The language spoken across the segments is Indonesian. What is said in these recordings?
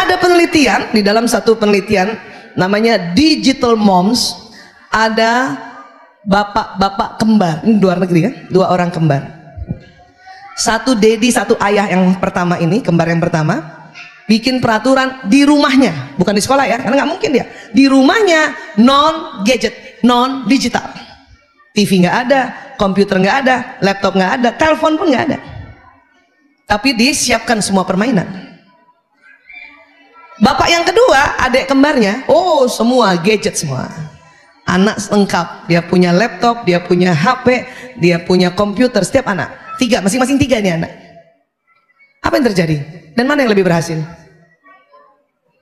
ada penelitian, di dalam satu penelitian namanya Digital Moms, ada bapak-bapak kembar, ini luar negeri kan, 2 orang kembar, satu dedi satu ayah yang pertama ini, kembar yang pertama, bikin peraturan di rumahnya, bukan di sekolah ya, karena nggak mungkin dia, di rumahnya non gadget, non digital, TV nggak ada, komputer nggak ada, laptop nggak ada, telepon pun nggak ada, tapi disiapkan semua permainan. Bapak yang kedua, adik kembarnya, oh semua gadget semua, anak lengkap, dia punya laptop, dia punya HP, dia punya komputer, setiap anak 3, masing-masing 3 ini anak. Apa yang terjadi? Dan mana yang lebih berhasil?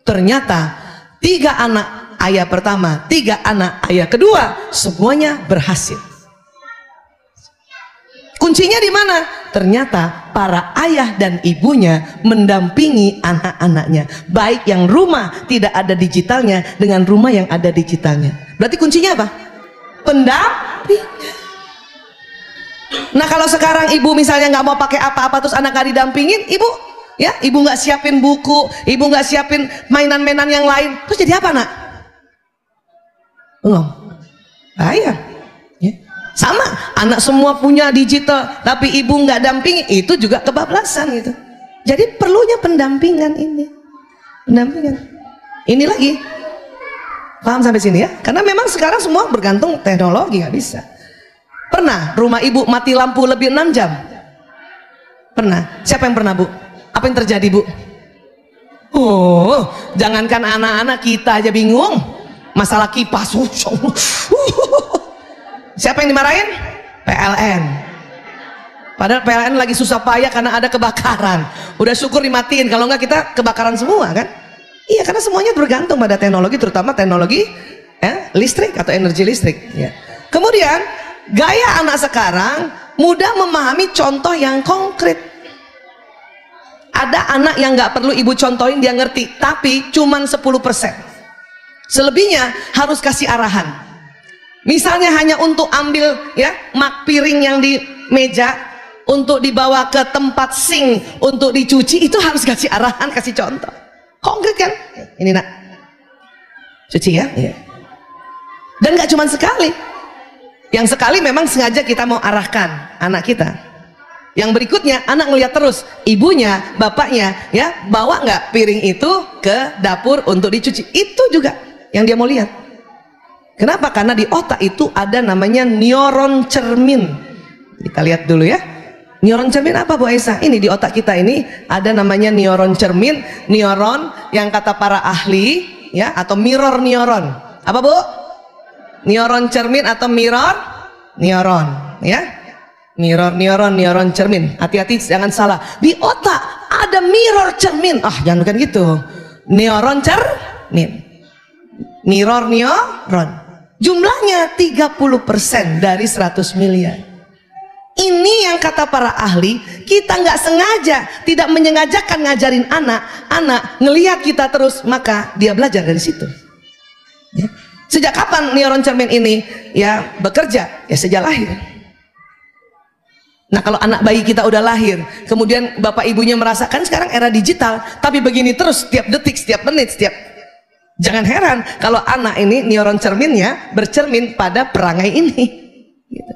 Ternyata 3 anak ayah pertama, 3 anak ayah kedua, semuanya berhasil. Kuncinya di mana? Ternyata para ayah dan ibunya mendampingi anak-anaknya, baik yang rumah tidak ada digitalnya dengan rumah yang ada digitalnya. Berarti kuncinya apa? Pendampingan. Nah kalau sekarang ibu misalnya nggak mau pakai apa-apa terus anak nggak didampingin, ibu ya, ibu nggak siapin buku, ibu nggak siapin mainan-mainan yang lain, terus jadi apa nak? Bahaya. Ya. Sama, anak semua punya digital, tapi ibu nggak dampingi, itu juga kebablasan gitu. Jadi perlunya pendampingan ini, pendampingan. Ini lagi, paham sampai sini ya? Karena memang sekarang semua bergantung teknologi, nggak bisa. Pernah rumah ibu mati lampu lebih 6 jam? Pernah? Siapa yang pernah bu? Apa yang terjadi bu? Oh, jangankan anak-anak, kita aja bingung. Masalah kipas. Siapa yang dimarahin? PLN. Padahal PLN lagi susah payah karena ada kebakaran. Udah syukur dimatiin, kalau enggak kita kebakaran semua kan? Iya, karena semuanya bergantung pada teknologi, terutama teknologi listrik atau energi listrik. Ya. Kemudian gaya anak sekarang mudah memahami contoh yang konkret. Ada anak yang nggak perlu ibu contohin dia ngerti, tapi cuman 10%. Selebihnya harus kasih arahan. Misalnya hanya untuk ambil ya piring yang di meja untuk dibawa ke tempat sink untuk dicuci, itu harus kasih arahan, kasih contoh konkret kan? Ini nak, cuci ya. Iya. Dan nggak cuma sekali. Yang sekali memang sengaja kita mau arahkan anak kita. Yang berikutnya anak ngeliat terus ibunya, bapaknya ya bawa nggak piring itu ke dapur untuk dicuci, itu juga yang dia mau lihat. Kenapa? Karena di otak itu ada namanya neuron cermin. Kita lihat dulu ya. Neuron cermin apa Bu Aisyah? Ini di otak kita ini ada namanya neuron cermin, neuron yang kata para ahli ya, atau mirror neuron. Apa Bu? Neuron cermin atau mirror neuron ya. Mirror neuron, neuron cermin. Hati-hati jangan salah. Di otak ada mirror cermin. Ah, jangan bukan gitu. Neuron cermin. Mirror neuron. Jumlahnya 30% dari 100 miliar. Ini yang kata para ahli, kita nggak sengaja, tidak menyengajakan ngajarin anak ngelihat kita terus, maka dia belajar dari situ. Ya. Sejak kapan neuron cermin ini ya bekerja? Ya sejak lahir. Nah kalau anak bayi kita udah lahir, kemudian bapak ibunya merasakan sekarang era digital, tapi begini terus setiap detik, setiap menit, jangan heran kalau anak ini neuron cerminnya bercermin pada perangai ini. Gitu.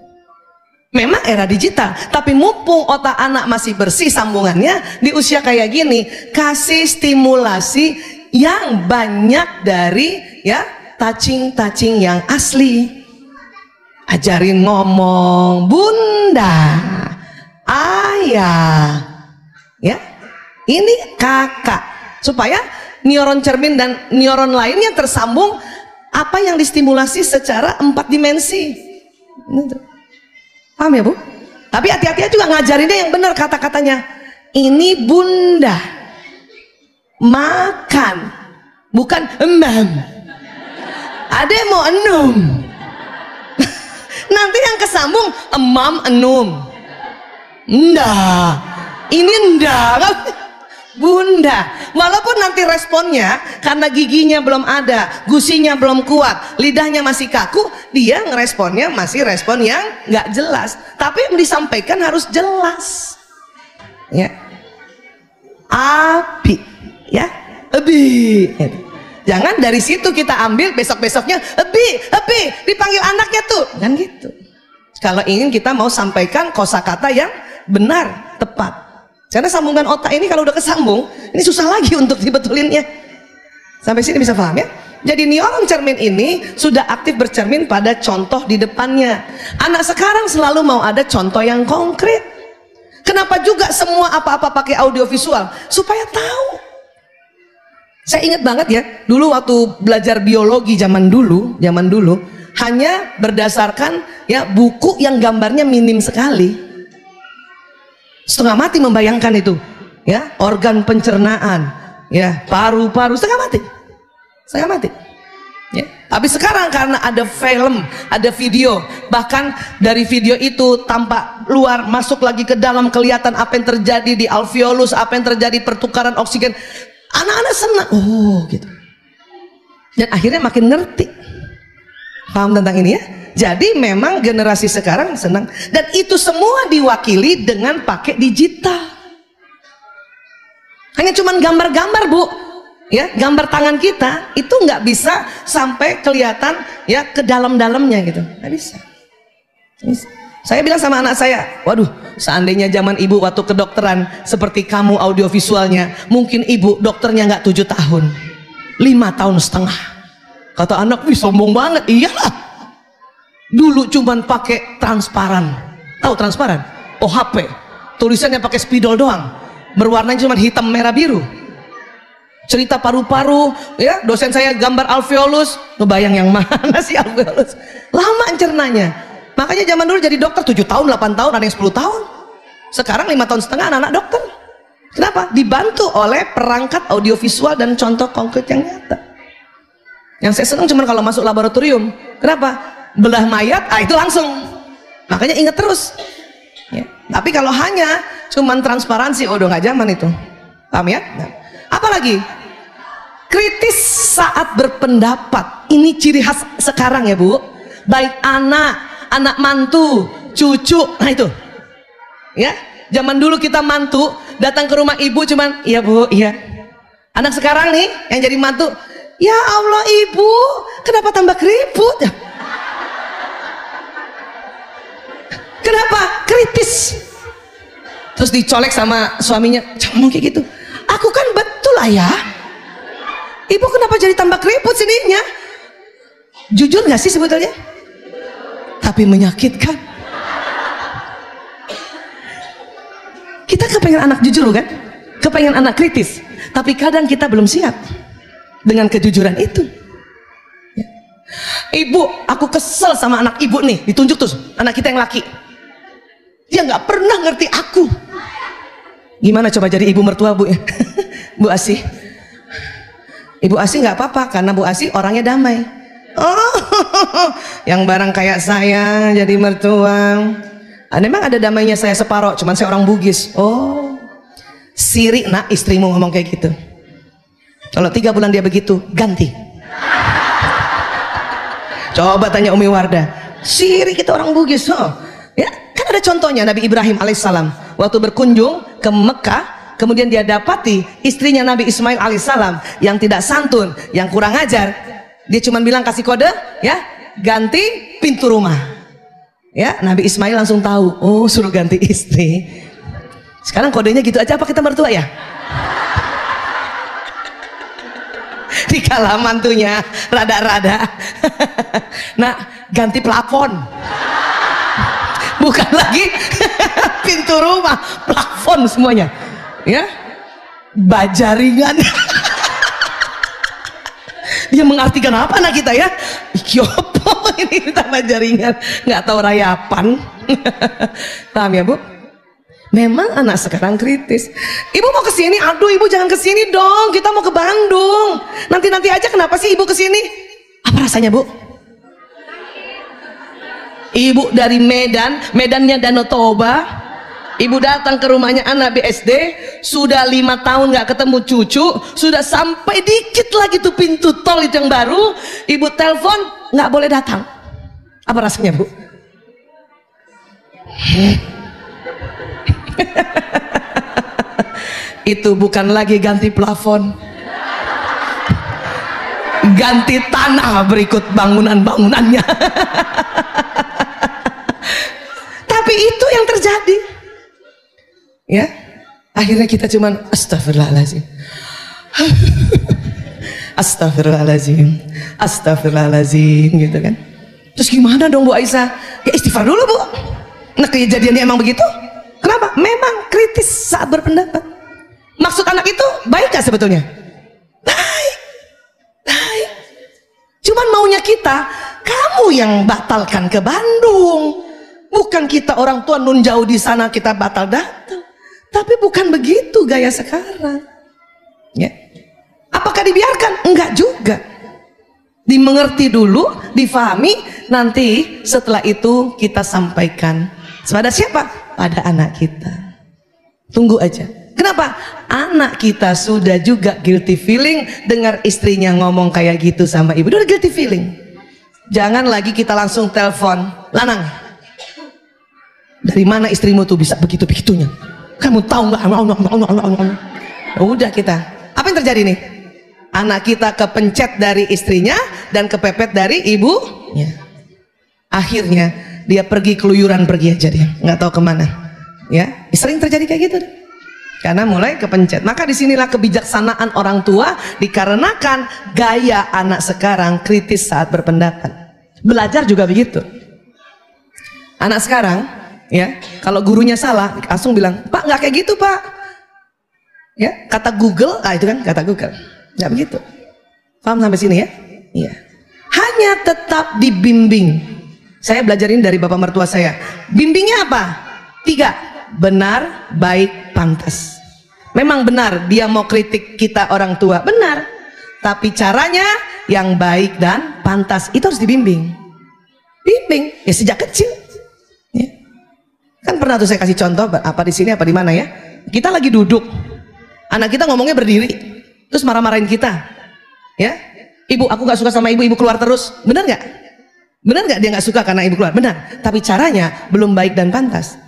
Memang era digital, tapi mumpung otak anak masih bersih sambungannya di usia kayak gini, kasih stimulasi yang banyak dari ya touching yang asli. Ajarin ngomong bunda, ayah, ya ini kakak, supaya neuron cermin dan neuron lainnya tersambung, apa yang distimulasi secara 4 dimensi. Paham ya Bu? Tapi hati-hati juga ngajarinnya yang benar kata-katanya. Ini bunda makan, bukan emam. Ada yang mau enum. Nanti yang kesambung emam enum. Ndah. Ini ndah. Bunda, walaupun nanti responnya karena giginya belum ada, gusinya belum kuat, lidahnya masih kaku, dia ngeresponnya masih respon yang nggak jelas, tapi yang disampaikan harus jelas ya. Api ya, Ebi. Jangan dari situ kita ambil besok-besoknya ebi, dipanggil anaknya tuh. Kan gitu. Kalau ingin kita mau sampaikan kosakata yang benar, tepat. Karena sambungan otak ini kalau udah kesambung, ini susah lagi untuk dibetulinnya. Sampai sini bisa paham ya? Jadi neuron cermin ini sudah aktif bercermin pada contoh di depannya. Anak sekarang selalu mau ada contoh yang konkret. Kenapa juga semua apa-apa pakai audiovisual? Supaya tahu. Saya ingat banget ya, dulu waktu belajar biologi zaman dulu hanya berdasarkan ya buku yang gambarnya minim sekali. Setengah mati membayangkan itu, ya, organ pencernaan, ya, paru-paru, setengah mati. Ya. Tapi sekarang karena ada film, ada video, bahkan dari video itu tampak luar, masuk lagi ke dalam, kelihatan apa yang terjadi di alveolus, apa yang terjadi pertukaran oksigen. Anak-anak senang, oh gitu. Dan akhirnya makin ngerti, paham tentang ini ya. Jadi memang generasi sekarang senang, dan itu semua diwakili dengan pakai digital. Hanya cuman gambar-gambar, Bu. Ya, gambar tangan kita itu nggak bisa sampai kelihatan ya ke dalam-dalamnya gitu, nggak bisa. Saya bilang sama anak saya, waduh, seandainya zaman ibu waktu kedokteran seperti kamu audiovisualnya, mungkin ibu dokternya nggak 7 tahun, 5 tahun setengah. Kata anak, wih sombong banget. Iyalah, dulu cuman pakai transparan, tahu transparan? Oh, HP, tulisannya pakai spidol doang, berwarnanya cuma hitam merah biru. Cerita paru-paru, ya, dosen saya gambar alveolus, ngebayang yang mana sih alveolus, lama cernanya. Makanya zaman dulu jadi dokter 7 tahun, 8 tahun, ada yang 10 tahun. Sekarang 5 tahun setengah anak-anak dokter. Kenapa? Dibantu oleh perangkat audiovisual dan contoh konkret yang nyata. Yang saya senang cuma kalau masuk laboratorium. Kenapa? Belah mayat, itu langsung. Makanya ingat terus. Ya. Tapi kalau hanya cuman transparansi, udah nggak zaman itu. Paham ya? Nah. Apalagi kritis saat berpendapat. Ini ciri khas sekarang ya Bu. Baik anak mantu, cucu, nah itu. Ya, zaman dulu kita mantu datang ke rumah ibu cuman, iya Bu, iya. Anak sekarang nih yang jadi mantu, ya Allah ibu, kenapa tambah keriput? Kenapa? Kritis. Terus dicolek sama suaminya, jangan ngomong kayak gitu. Aku kan betul ayah. Ibu kenapa jadi tambah keriput sininya? Jujur gak sih sebetulnya? Tapi menyakitkan. Kita kepengen anak jujur kan? Kepengen anak kritis. Tapi kadang kita belum siap dengan kejujuran itu. Ibu, aku kesel sama anak ibu nih. Ditunjuk tuh anak kita yang laki. Dia gak pernah ngerti aku. Gimana coba jadi ibu mertua Bu ya? Bu Asih. Ibu Asih nggak apa-apa karena Bu Asih orangnya damai. Oh, yang barang kayak saya jadi mertua. Memang ada damainya saya separoh, cuman saya orang Bugis. Oh, sirik nak istrimu ngomong kayak gitu. Kalau 3 bulan dia begitu, ganti. Coba tanya Umi Wardah. Sirik kita orang Bugis. Oh, ya kan ada contohnya Nabi Ibrahim alaihissalam waktu berkunjung ke Mekah, kemudian dia dapati istrinya Nabi Ismail alaihissalam yang tidak santun, yang kurang ajar. Dia cuma bilang kasih kode, ya, ganti pintu rumah. Ya, Nabi Ismail langsung tahu, oh suruh ganti istri. Sekarang kodenya gitu aja apa kita mertua ya? Dikala mantunya rada-rada. Nah, ganti plafon. Bukan lagi pintu rumah, plafon semuanya. Ya, baja ringan. Dia mengartikan apa anak kita ya? Ikiopo ini tambah jaringan, nggak tahu rayapan. Paham ya Bu? Memang anak sekarang kritis. Ibu mau ke sini? Aduh ibu jangan ke sini dong, kita mau ke Bandung. Nanti aja, kenapa sih ibu ke sini? Apa rasanya Bu? Ibu dari Medannya Danau Toba. Ibu datang ke rumahnya anak BSD, sudah 5 tahun nggak ketemu cucu, sudah sampai dikit lagi tuh pintu tol itu yang baru, ibu telepon nggak boleh datang. Apa rasanya Bu? Itu bukan lagi ganti plafon, ganti tanah berikut bangunan-bangunannya. Tapi itu yang terjadi. Ya, akhirnya kita cuman astagfirullahaladzim. Astagfirullahaladzim, astagfirullahaladzim, gitu kan. Terus gimana dong Bu Aisyah? Ya istighfar dulu Bu. Nah kejadiannya emang begitu. Kenapa? Memang kritis saat berpendapat. Maksud anak itu baik gak sebetulnya? Baik, baik. Cuman maunya kita, kamu yang batalkan ke Bandung. Bukan kita orang tua nun jauh di sana kita batal datang. Tapi bukan begitu gaya sekarang. Ya. Apakah dibiarkan? Enggak juga. Dimengerti dulu, difahami, nanti setelah itu kita sampaikan. Pada siapa? Pada anak kita. Tunggu aja. Kenapa? Anak kita sudah juga guilty feeling dengar istrinya ngomong kayak gitu sama ibu. Udah guilty feeling. Jangan lagi kita langsung telepon, Lanang, dari mana istrimu tuh bisa begitu-begitunya? Kamu tahu nggak? Udah kita. Apa yang terjadi nih? Anak kita kepencet dari istrinya dan kepepet dari ibunya. Akhirnya dia pergi keluyuran, pergi aja dia, nggak tahu kemana. Ya, sering terjadi kayak gitu. Karena mulai kepencet. Maka disinilah kebijaksanaan orang tua, dikarenakan gaya anak sekarang kritis saat berpendapat. Belajar juga begitu. Anak sekarang, ya, kalau gurunya salah, langsung bilang, Pak nggak kayak gitu Pak. Ya, kata Google, itu kan kata Google. Nggak begitu. Paham sampai sini ya? Iya. Hanya tetap dibimbing. Saya belajarin dari bapak mertua saya. Bimbingnya apa? 3. Benar, baik, pantas. Memang benar dia mau kritik kita orang tua, benar. Tapi caranya yang baik dan pantas itu harus dibimbing. Bimbing ya sejak kecil. Ya. Kan pernah tuh saya kasih contoh apa di sini apa di mana ya? Kita lagi duduk, anak kita ngomongnya berdiri, terus marah-marahin kita. Ya, ibu, aku nggak suka sama ibu, ibu keluar terus. Benar nggak? Benar nggak dia nggak suka karena ibu keluar? Benar. Tapi caranya belum baik dan pantas.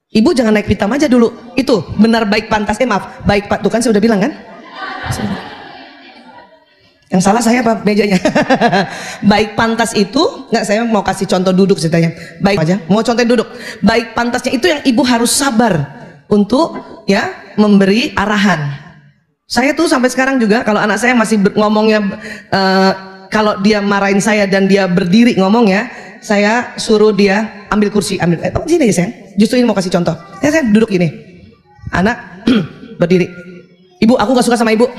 Ibu jangan naik pitam aja dulu. Itu benar baik pantas. Maaf, baik Pak. Tuh kan saya udah bilang kan? Yang salah saya apa mejanya? Baik pantas itu, nggak, saya mau kasih contoh duduk ceritanya. Baik aja, mau contoh duduk. Baik pantasnya itu yang ibu harus sabar untuk ya memberi arahan. Saya tuh sampai sekarang juga kalau anak saya masih ngomongnya kalau dia marahin saya dan dia berdiri ngomongnya, saya suruh dia ambil kursi, ambil sini ya sayang. Justru ini mau kasih contoh. Saya duduk gini, anak berdiri. Ibu, aku gak suka sama ibu.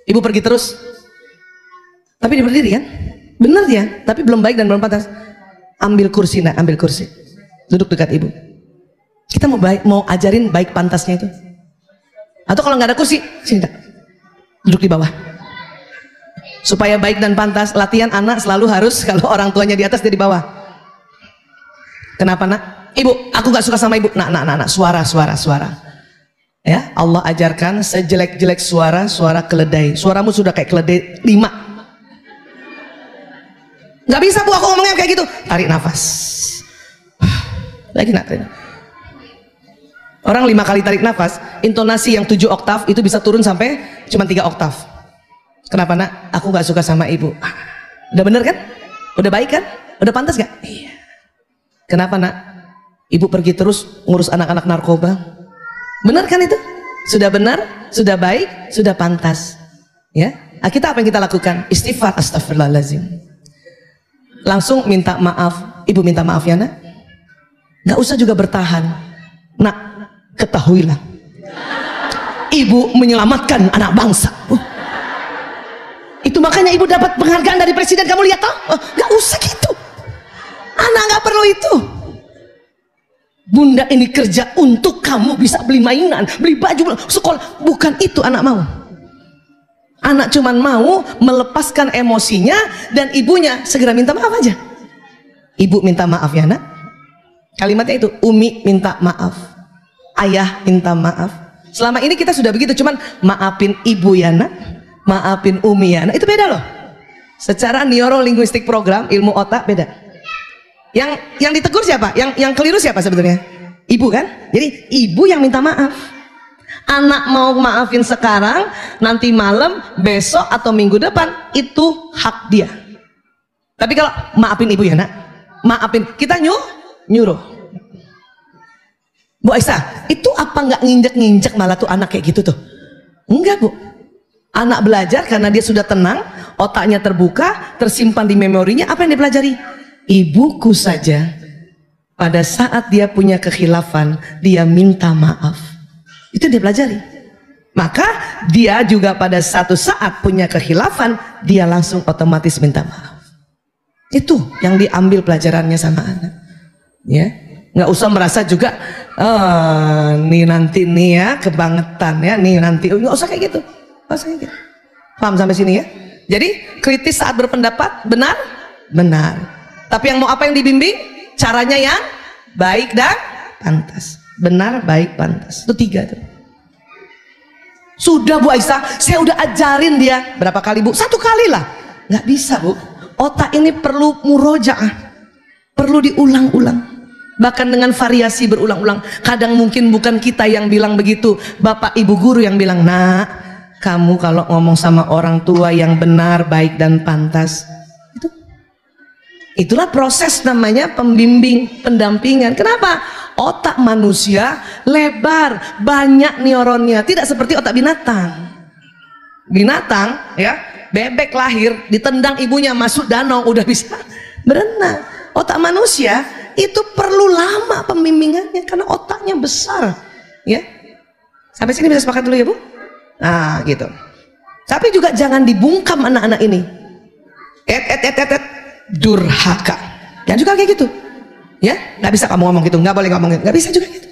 Ibu pergi terus. Tapi dia berdiri kan? Bener dia, tapi belum baik dan belum pantas. Ambil kursi, nak, ambil kursi. Duduk dekat ibu. Kita mau ajarin baik pantasnya itu. Atau kalau nggak ada kursi, sini nak. Duduk di bawah. Supaya baik dan pantas, latihan anak selalu harus kalau orang tuanya di atas dia di bawah. Kenapa nak? Ibu, aku gak suka sama ibu. Nak, suara. Ya, Allah ajarkan sejelek-jelek suara keledai. Suaramu sudah kayak keledai 5. Gak bisa Bu, aku ngomongnya kayak gitu. Tarik nafas. Lagi nak, tarik. Orang 5 kali tarik nafas, intonasi yang 7 oktav itu bisa turun sampai cuma 3 oktav. Kenapa nak? Aku gak suka sama ibu. Udah bener kan? Udah baik kan? Udah pantas gak? Iya. Kenapa nak? Ibu pergi terus ngurus anak-anak narkoba. Benar kan itu? Sudah benar, sudah baik, sudah pantas. Ya, kita apa yang kita lakukan? Istighfar, astagfirullahaladzim. Langsung minta maaf. Ibu minta maaf ya nak. Gak usah juga bertahan. Nak, ketahuilah, ibu menyelamatkan anak bangsa. Itu makanya ibu dapat penghargaan dari presiden. Kamu lihat toh? Gak usah gitu. Anak gak perlu itu. Bunda ini kerja untuk kamu bisa beli mainan, beli baju, sekolah. Bukan itu anak mau. Anak cuman mau melepaskan emosinya dan ibunya segera minta maaf aja. Ibu minta maaf ya nak. Kalimatnya itu, Umi minta maaf, ayah minta maaf. Selama ini kita sudah begitu, cuman maafin ibu ya nak, maafin Umi ya nak. Itu beda loh. Secara neurolinguistik program, ilmu otak beda. Yang ditegur siapa? Yang keliru siapa sebetulnya? Ibu kan? Jadi ibu yang minta maaf. Anak mau maafin sekarang, nanti malam, besok atau minggu depan, itu hak dia. Tapi kalau maafin ibu ya nak, maafin, kita nyuruh. Bu Aisyah, itu apa nggak nginjek-nginjek malah tuh anak kayak gitu tuh? Enggak bu, anak belajar karena dia sudah tenang, otaknya terbuka, tersimpan di memorinya. Apa yang dia pelajari? Ibuku saja pada saat dia punya kekhilafan, dia minta maaf. Itu dia pelajari. Maka dia juga pada satu saat punya kekhilafan, dia langsung otomatis minta maaf. Itu yang diambil pelajarannya sama anak. Ya, nggak usah merasa juga nih nanti nih ya kebangetan ya, nih nanti nggak usah kayak gitu. Nggak usah kayak gitu. Paham sampai sini ya? Jadi kritis saat berpendapat, benar? Benar. Tapi yang mau apa yang dibimbing? Caranya yang baik dan pantas. Benar, baik, pantas. Itu 3 tuh. Sudah Bu Aisyah, saya udah ajarin dia. Berapa kali Bu? 1 kali lah. Nggak bisa Bu. Otak ini perlu murojaah, perlu diulang-ulang, bahkan dengan variasi berulang-ulang. Kadang mungkin bukan kita yang bilang begitu, bapak ibu guru yang bilang, nak, kamu kalau ngomong sama orang tua yang benar, baik dan pantas, itulah proses namanya pembimbing, pendampingan. Kenapa? Otak manusia lebar, banyak neuronnya, tidak seperti otak binatang. Binatang ya, bebek lahir ditendang ibunya masuk danau udah bisa berenang. Otak manusia itu perlu lama pembimbingannya karena otaknya besar ya. Sampai sini bisa sepakat dulu ya Bu? Nah gitu. Tapi juga jangan dibungkam anak-anak ini. Durhaka. Jangan juga kayak gitu ya. Nggak bisa kamu ngomong gitu, nggak boleh ngomong gitu, nggak bisa juga gitu.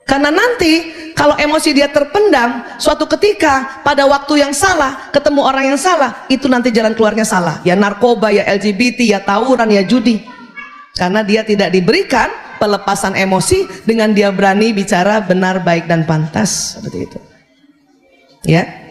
Karena nanti kalau emosi dia terpendam, suatu ketika pada waktu yang salah ketemu orang yang salah, itu nanti jalan keluarnya salah. Ya narkoba, ya LGBT, ya tawuran, ya judi. Karena dia tidak diberikan pelepasan emosi dengan dia berani bicara benar, baik dan pantas seperti itu. Ya.